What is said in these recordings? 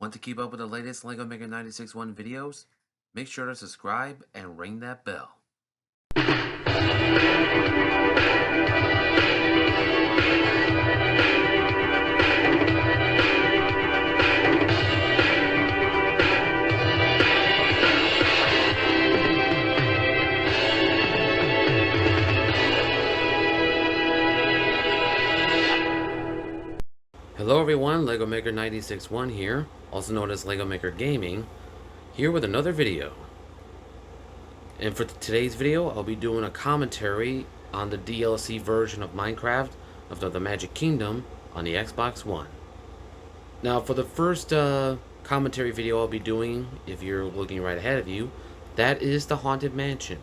Want to keep up with the latest LEGO Maker 96.1 videos? Make sure to subscribe and ring that bell. Hello everyone, LEGO Maker 96.1 here, also known as LEGO Maker Gaming, here with another video. And for today's video, I'll be doing a commentary on the DLC version of Minecraft of the Magic Kingdom on the Xbox One. Now for the first commentary video I'll be doing, if you're looking right ahead of you, that is the Haunted Mansion.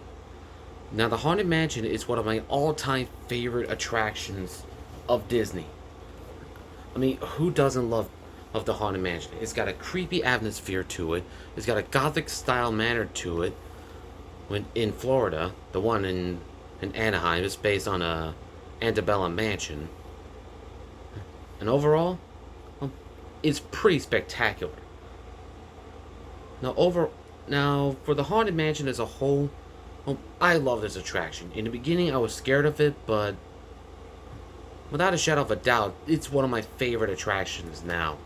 Now the Haunted Mansion is one of my all-time favorite attractions of Disney. I mean, who doesn't love the Haunted Mansion? It's got a creepy atmosphere to it. It's got a gothic style manner to it. When in Florida, the one in Anaheim is based on a antebellum mansion. And overall, it's pretty spectacular. Now for the Haunted Mansion as a whole, I love this attraction. In the beginning, I was scared of it, but without a shadow of a doubt, it's one of my favorite attractions now,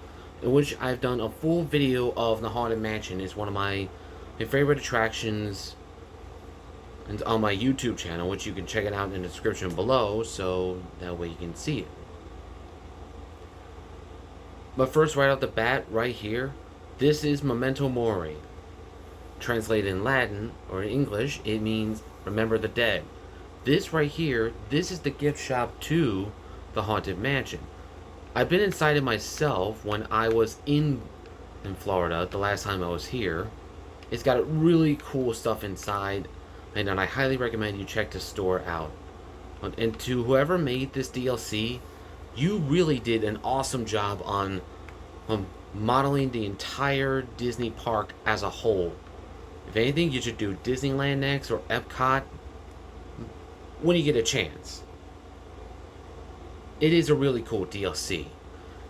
in which I've done a full video of the Haunted Mansion. It's one of my favorite attractions and on my YouTube channel, which you can check it out in the description below, so that way you can see it. But first, right off the bat, right here, this is Memento Mori. Translated in Latin, or in English, it means remember the dead. This right here, this is the gift shop to the Haunted Mansion. I've been inside it myself when I was in Florida the last time I was here. It's got really cool stuff inside, and I highly recommend you check the store out. And to whoever made this DLC, you really did an awesome job on modeling the entire Disney park as a whole. If anything, you should do Disneyland next or Epcot when you get a chance. It is a really cool DLC.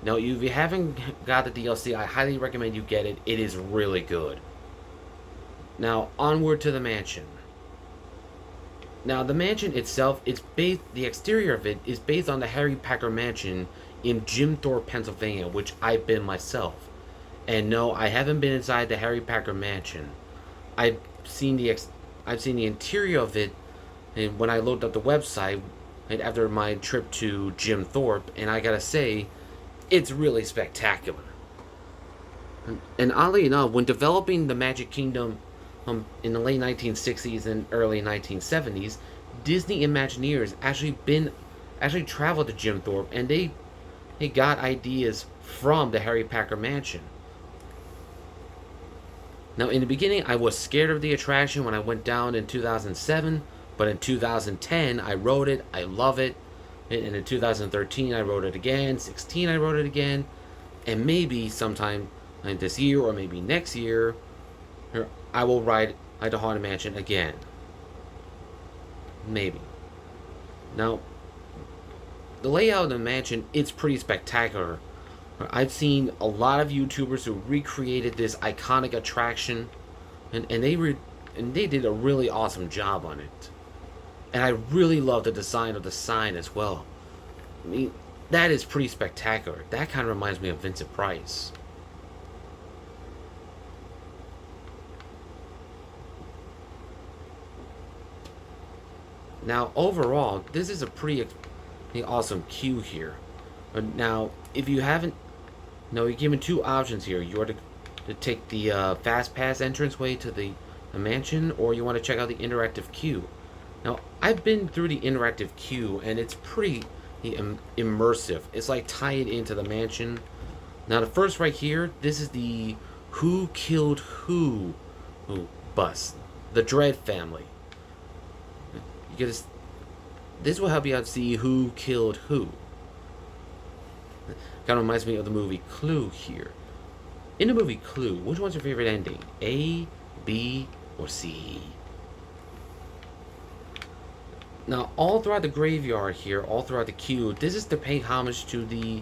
Now, if you haven't got the DLC, I highly recommend you get it. It is really good. Now, onward to the mansion. Now, the mansion itself, the exterior of it is based on the Harry Packer Mansion in Jim Thorpe, Pennsylvania, which I've been myself. And no, I haven't been inside the Harry Packer Mansion. I've seen the interior of it, and when I loaded up the website after my trip to Jim Thorpe, and I gotta say, it's really spectacular. And oddly enough, when developing the Magic Kingdom in the late 1960s and early 1970s, Disney Imagineers actually traveled to Jim Thorpe, and they got ideas from the Harry Packer Mansion. Now, in the beginning, I was scared of the attraction when I went down in 2007, but in 2010, I rode it. I love it. And in 2013, I rode it again. 16, I rode it again. And maybe sometime this year or maybe next year, I will ride the Haunted Mansion again. Maybe. Now, the layout of the mansion, it's pretty spectacular. I've seen a lot of YouTubers who recreated this iconic attraction, and they did a really awesome job on it. And I really love the design of the sign as well. I mean, that is pretty spectacular. That kind of reminds me of Vincent Price. Now, overall, this is a pretty awesome queue here. Now, if you haven't, you're given two options here. You are to take the Fast Pass entranceway to the mansion, or you want to check out the interactive queue. Now, I've been through the interactive queue, and it's pretty immersive. It's like tied into the mansion. Now, the first right here, this is the Who Killed Who bus. The Dread family. This will help you out to see who killed who. Kind of reminds me of the movie Clue here. In the movie Clue, which one's your favorite ending? A, B, or C? Now, all throughout the graveyard here, all throughout the queue, this is to pay homage to the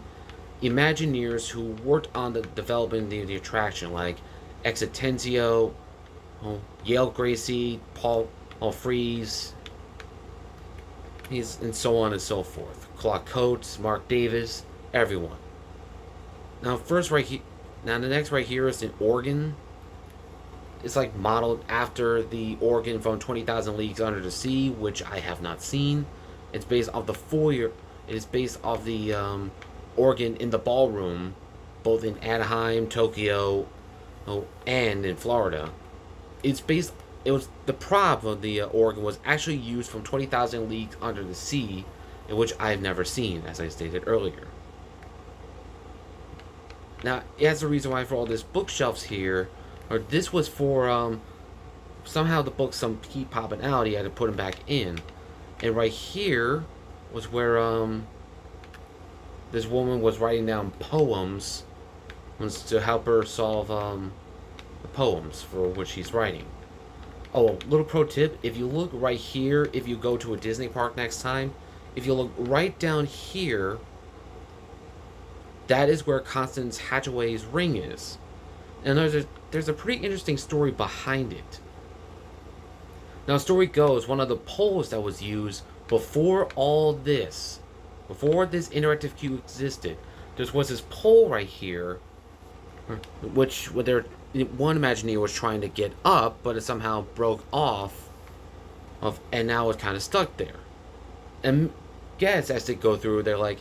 Imagineers who worked on the development of the attraction, like Exitenzio, Yale Gracie, Paul Frees, and so on and so forth. Clark Coates, Mark Davis, everyone. Now, the next right here is an organ. It's like modeled after the organ from 20,000 Leagues Under the Sea, which I have not seen. It's based off the foyer. It is based off the organ in the ballroom, both in Anaheim, Tokyo, and in Florida. It's based. It was the prop of the organ was actually used from 20,000 Leagues Under the Sea, in which I've never seen, as I stated earlier. Now, that's the reason why for all this bookshelves here, or this was for somehow the books some keep popping out. He had to put them back in, and right here was where this woman was writing down poems to help her solve the poems for which she's writing. Oh, little pro tip: if you look right here, if you go to a Disney park next time, if you look right down here, that is where Constance Hatchaway's ring is. And there's a pretty interesting story behind it. Now, the story goes, one of the poles that was used before this interactive queue existed, there was this pole right here, which one Imagineer was trying to get up, but it somehow broke off, and now it's kind of stuck there. And guests, as they go through, they're like,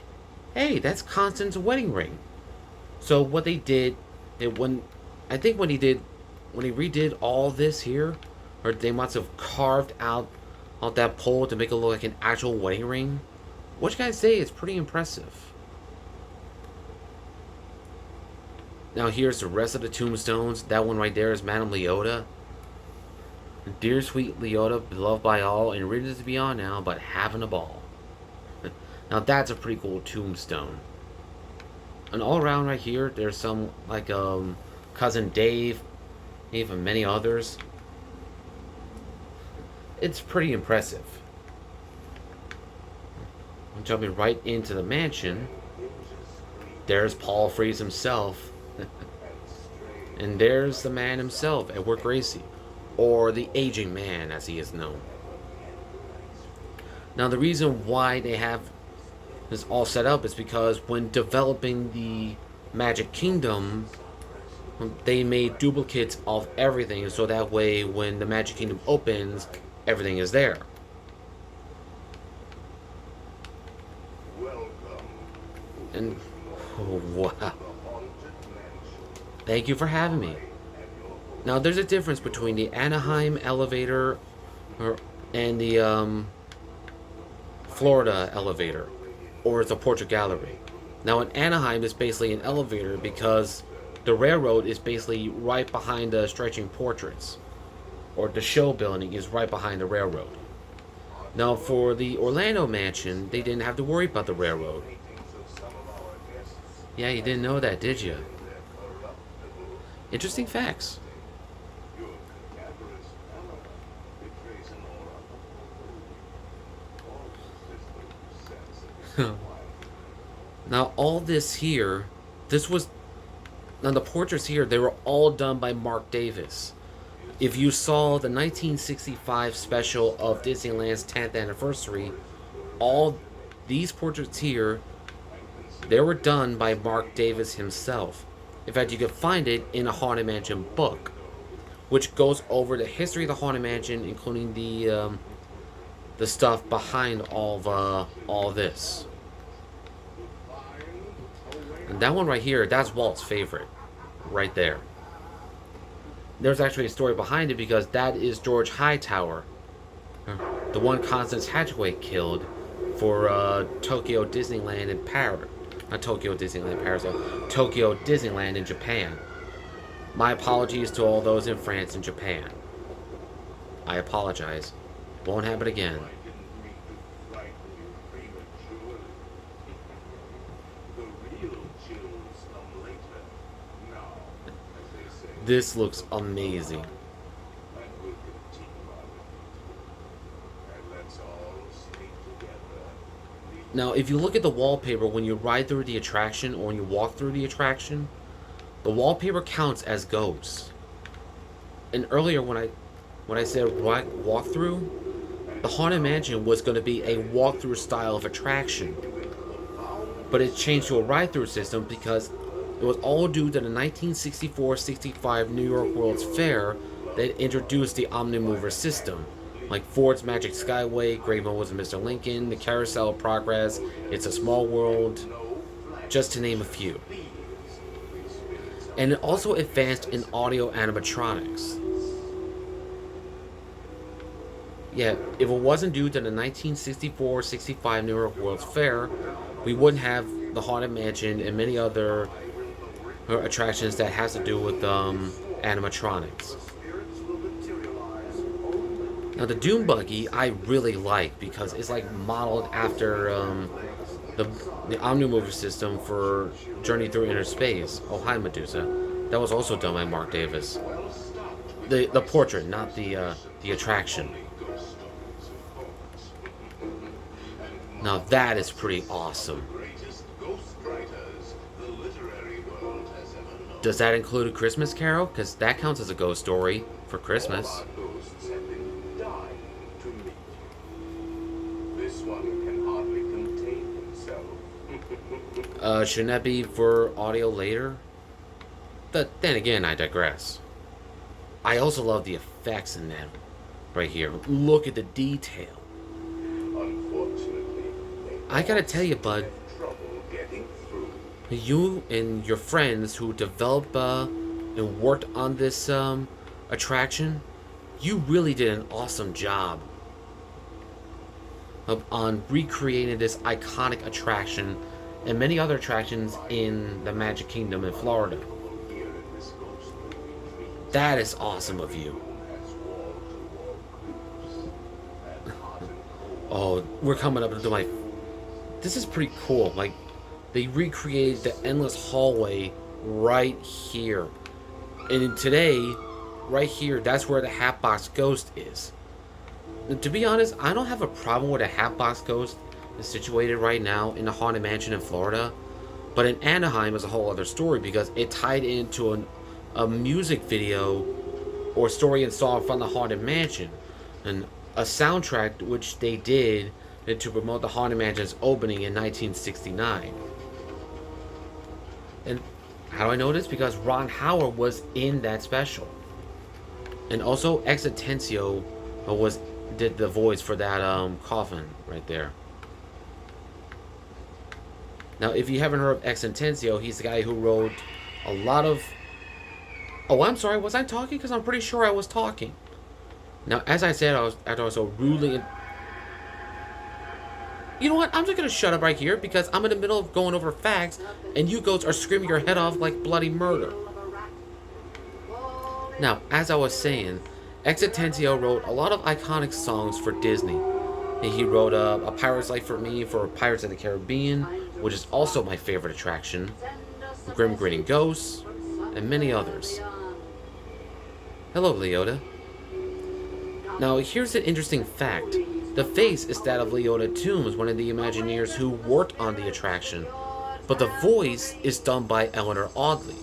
"Hey, that's Constance's wedding ring." So what they did, when he redid all this here, or they must have carved out that pole to make it look like an actual wedding ring. What you guys say? It's pretty impressive. Now here's the rest of the tombstones. That one right there is Madame Leota. Dear sweet Leota, beloved by all, and ready to be on now, but having a ball. Now that's a pretty cool tombstone. And all around right here, there's some like Cousin Dave, and many others. It's pretty impressive. I'm jumping right into the mansion. There's Paul Frees himself. And there's the man himself, Edward Gracie, or the aging man as he is known. Now the reason why they have this all set up is because when developing the Magic Kingdom, they made duplicates of everything, so that way when the Magic Kingdom opens, everything is there. And oh, wow. Thank you for having me. Now there's a difference between the Anaheim elevator and the Florida elevator, or the Portrait Gallery. Now in Anaheim it's basically an elevator because the railroad is basically right behind the stretching portraits, or the show building is right behind the railroad. Now for the Orlando mansion, they didn't have to worry about the railroad. Yeah, you didn't know that, did you? Interesting facts. Now all this here, now the portraits here, they were all done by Mark Davis. If you saw the 1965 special of Disneyland's 10th anniversary, all these portraits here, they were done by Mark Davis himself. In fact, you can find it in a Haunted Mansion book, which goes over the history of the Haunted Mansion, including the stuff behind all this. And that one right here, that's Walt's favorite, right there. There's actually a story behind it because that is George Hightower, the one Constance Hatchaway killed for Tokyo Disneyland in Paris. Not Tokyo Disneyland Paris, Tokyo Disneyland in Japan. My apologies to all those in France and Japan. I apologize. Won't happen again. This looks amazing. Now, if you look at the wallpaper when you ride through the attraction or when you walk through the attraction, the wallpaper counts as ghosts. And earlier when I said walk through, the Haunted Mansion was going to be a walkthrough style of attraction, but it changed to a ride-through system because it was all due to the 1964-65 New York World's Fair that introduced the Omnimover system, like Ford's Magic Skyway, Great Moments of Mr. Lincoln, the Carousel of Progress, It's a Small World, just to name a few. And it also advanced in audio animatronics. Yeah, if it wasn't due to the 1964-65 New York World's Fair, we wouldn't have the Haunted Mansion and many other attractions that has to do with animatronics. Now the Doom Buggy I really like because it's like modeled after the Omnimover system for Journey Through Inner Space. Oh hi Medusa, that was also done by Mark Davis. The portrait, not the attraction. Now that is pretty awesome. Does that include A Christmas Carol? Because that counts as a ghost story for Christmas. Shouldn't that be for audio later? But then again, I digress. I also love the effects in that right here. Look at the detail. I gotta tell you, bud, you and your friends who developed and worked on this attraction, you really did an awesome job on recreating this iconic attraction and many other attractions in the Magic Kingdom in Florida. That is awesome of you. Oh, we're coming up into my... This is pretty cool. Like, they recreated the endless hallway right here. And today, right here, that's where the Hatbox Ghost is. And to be honest, I don't have a problem with a Hatbox Ghost is situated right now in the Haunted Mansion in Florida. But in Anaheim is a whole other story because it tied into a music video or story and song from the Haunted Mansion. And a soundtrack which they did to promote the Haunted Mansion's opening in 1969. And how do I know this? Because Ron Howard was in that special. And also Exitensio did the voice for that coffin right there. Now, if you haven't heard of Exitensio, he's the guy who wrote a lot of... Oh, I'm sorry, was I talking? Because I'm pretty sure I was talking. Now, as I said, I was so rudely... You know what? I'm just going to shut up right here because I'm in the middle of going over facts and you goats are screaming your head off like bloody murder. Now, as I was saying, Exitensio wrote a lot of iconic songs for Disney. He wrote A Pirate's Life for Me for Pirates of the Caribbean, which is also my favorite attraction, Grim Grinning Ghosts, and many others. Hello, Leota. Now, here's an interesting fact. The face is that of Leota Toombs, one of the Imagineers who worked on the attraction, but the voice is done by Eleanor Audley.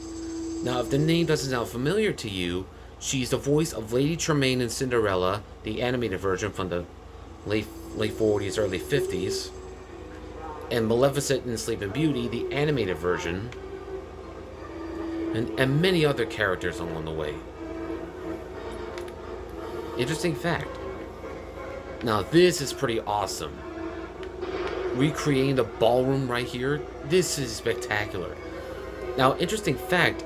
Now, if the name doesn't sound familiar to you, she's the voice of Lady Tremaine in Cinderella, the animated version from the late 40s, early 50s, and Maleficent in Sleeping Beauty, the animated version, and many other characters along the way. Interesting fact. Now this is pretty awesome. Recreating the ballroom right here, this is spectacular. Now, interesting fact,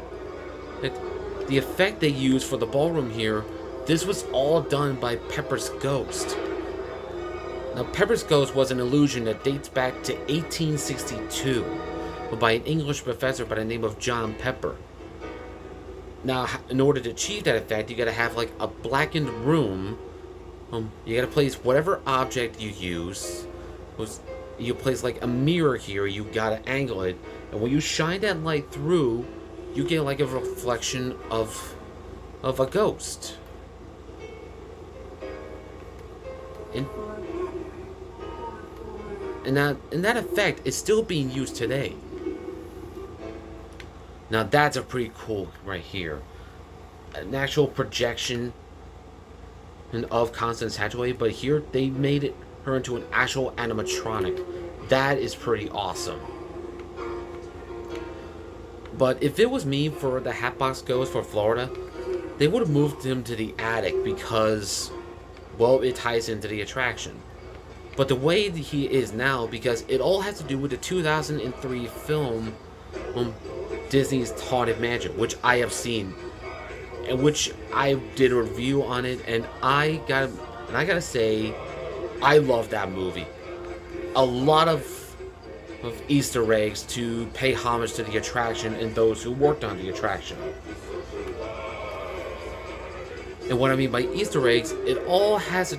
the effect they used for the ballroom here, this was all done by Pepper's Ghost. Now, Pepper's Ghost was an illusion that dates back to 1862 by an English professor by the name of John Pepper. Now, in order to achieve that effect, you gotta have like a blackened room. You gotta place whatever object you use. You place like a mirror here, you gotta angle it, and when you shine that light through, you get like a reflection of a ghost. and that effect is still being used today. Now that's a pretty cool right here. An actual projection of Constance Hatchaway, but here they made her into an actual animatronic. That is pretty awesome. But if it was me for the Hatbox Ghost for Florida, they would have moved him to the attic because, well, it ties into the attraction. But the way that he is now, because it all has to do with the 2003 film Disney's Haunted Mansion, which I have seen, and which I did a review on it, and I gotta say, I love that movie. A lot of Easter eggs to pay homage to the attraction and those who worked on the attraction. And what I mean by Easter eggs, it all has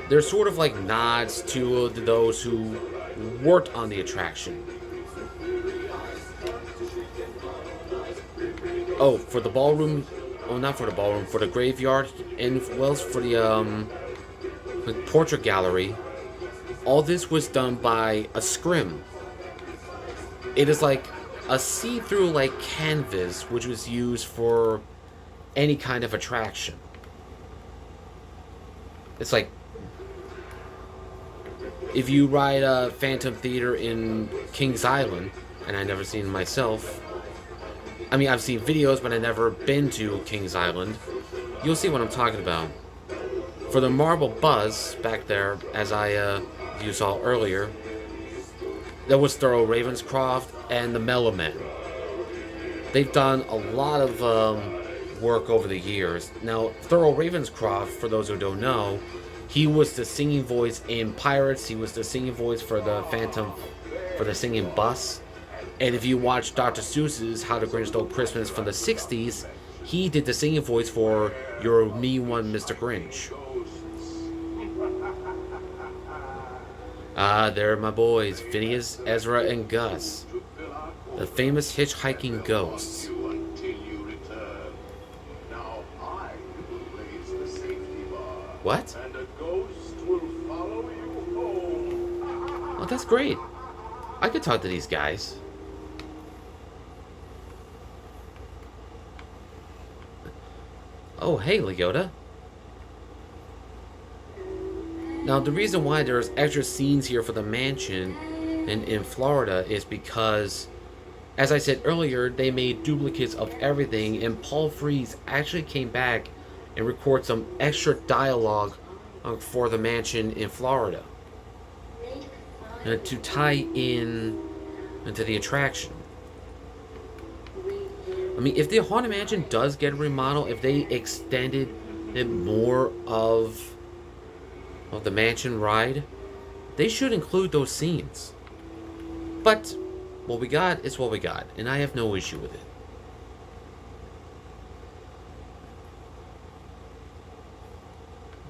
they're sort of like nods to those who worked on the attraction. Oh, for the ballroom, not for the ballroom, for the graveyard, and well, for the portrait gallery, all this was done by a scrim. It is like a see-through like canvas, which was used for any kind of attraction. It's like if you ride a Phantom Theater in Kings Island, and I've never seen it myself. I mean, I've seen videos, but I've never been to Kings Island. You'll see what I'm talking about. For the Marble Buzz back there, as you saw earlier, there was Thurl Ravenscroft and the Mellow Men. They've done a lot of work over the years. Now, Thurl Ravenscroft, for those who don't know, he was the singing voice in Pirates. He was the singing voice for the Phantom, for the singing bus. And if you watch Dr. Seuss's How the Grinch Stole Christmas from the 60s, he did the singing voice for Your Me One Mr. Grinch. Ah, there are my boys, Phineas, Ezra, and Gus. The famous hitchhiking ghosts. What? Oh, that's great. I could talk to these guys. Oh, hey, Leota. Now, the reason why there's extra scenes here for the mansion in Florida is because, as I said earlier, they made duplicates of everything, and Paul Frees actually came back and recorded some extra dialogue for the mansion in Florida to tie in into the attraction. I mean, if the Haunted Mansion does get a remodel, if they extended it more of the mansion ride, they should include those scenes. But what we got is what we got, and I have no issue with it.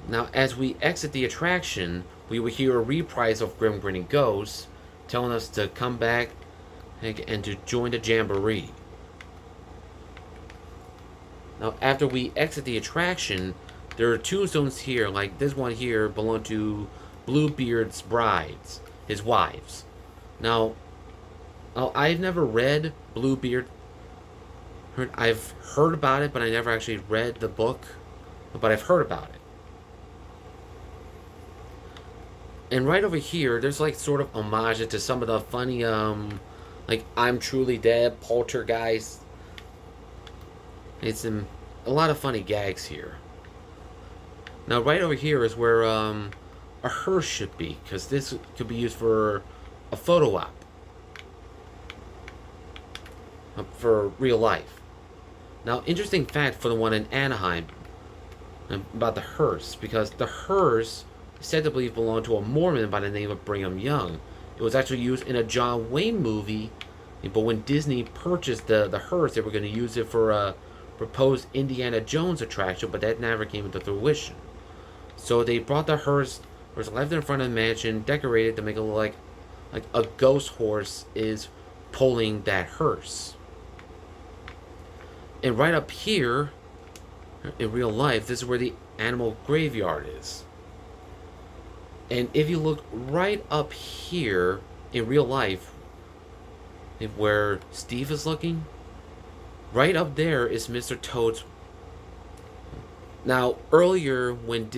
Now, as we exit the attraction, we will hear a reprise of Grim Grinning Ghosts telling us to come back and to join the Jamboree. Now, after we exit the attraction, there are two zones here, like this one here belong to Bluebeard's brides, his wives. Now, I've never read Bluebeard. I've heard about it, but I never actually read the book, but I've heard about it. And right over here, there's like sort of homage to some of the funny, like I'm Truly Dead, Poltergeist. It's a lot of funny gags here. Now, right over here is where a hearse should be, because this could be used for a photo op for real life. Now, interesting fact for the one in Anaheim about the hearse, because the hearse is said to believe belonged to a Mormon by the name of Brigham Young. It was actually used in a John Wayne movie, but when Disney purchased the hearse, they were going to use it for a proposed Indiana Jones attraction, but that never came into fruition. So they brought the hearse, was left in front of the mansion, decorated to make it look like a ghost horse is pulling that hearse. And right up here, in real life, this is where the animal graveyard is. And if you look right up here in real life, where Steve is looking, right up there is Mr. Toad's. Now, earlier when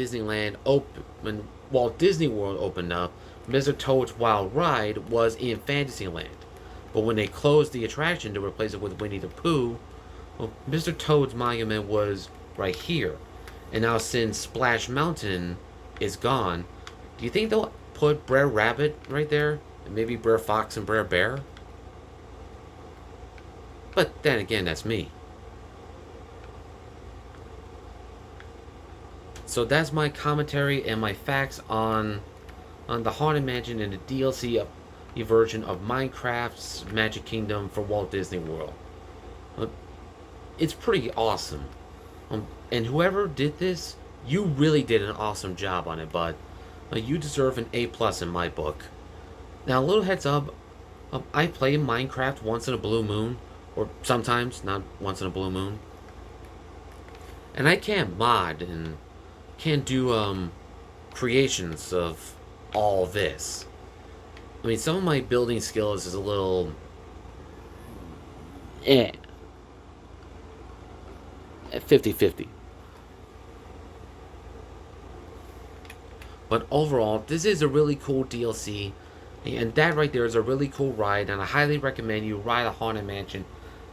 Walt Disney World opened up, Mr. Toad's Wild Ride was in Fantasyland. But when they closed the attraction to replace it with Winnie the Pooh, well, Mr. Toad's monument was right here. And now since Splash Mountain is gone, do you think they'll put Brer Rabbit right there? And maybe Brer Fox and Brer Bear? But then again, that's me. So that's my commentary and my facts on the Haunted Mansion and the DLC version of Minecraft's Magic Kingdom for Walt Disney World. It's pretty awesome. And whoever did this, you really did an awesome job on it, bud. You deserve an A+ in my book. Now, a little heads up, I play Minecraft once in a blue moon, or sometimes, not once in a blue moon. And I can't mod and can't do creations of all this. I mean, some of my building skills is a little 50-50. But overall, this is a really cool DLC, and that right there is a really cool ride, and I highly recommend you ride a Haunted Mansion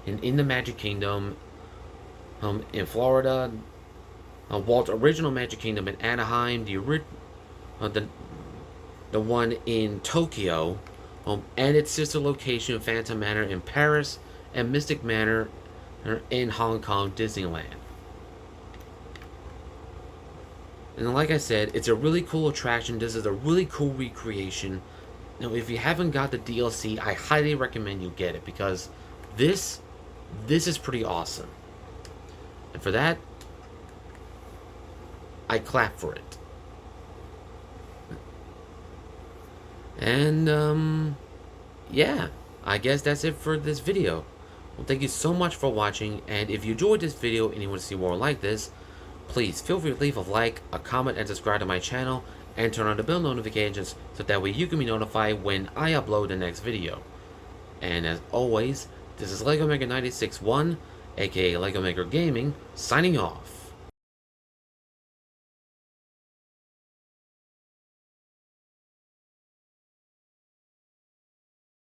in the Magic Kingdom in Florida, Walt's original Magic Kingdom in Anaheim, the one in Tokyo, and its sister location Phantom Manor in Paris, and Mystic Manor in Hong Kong Disneyland. And like I said, it's a really cool attraction. This is a really cool recreation. Now, if you haven't got the DLC, I highly recommend you get it, because this is pretty awesome. And for that, I clap for it. And, yeah, I guess that's it for this video. Well, thank you so much for watching, and if you enjoyed this video and you want to see more like this, please feel free to leave a like, a comment, and subscribe to my channel, and turn on the bell notifications so that way you can be notified when I upload the next video. And as always, this is LEGO Maker 96.1, aka LEGO Maker Gaming, signing off.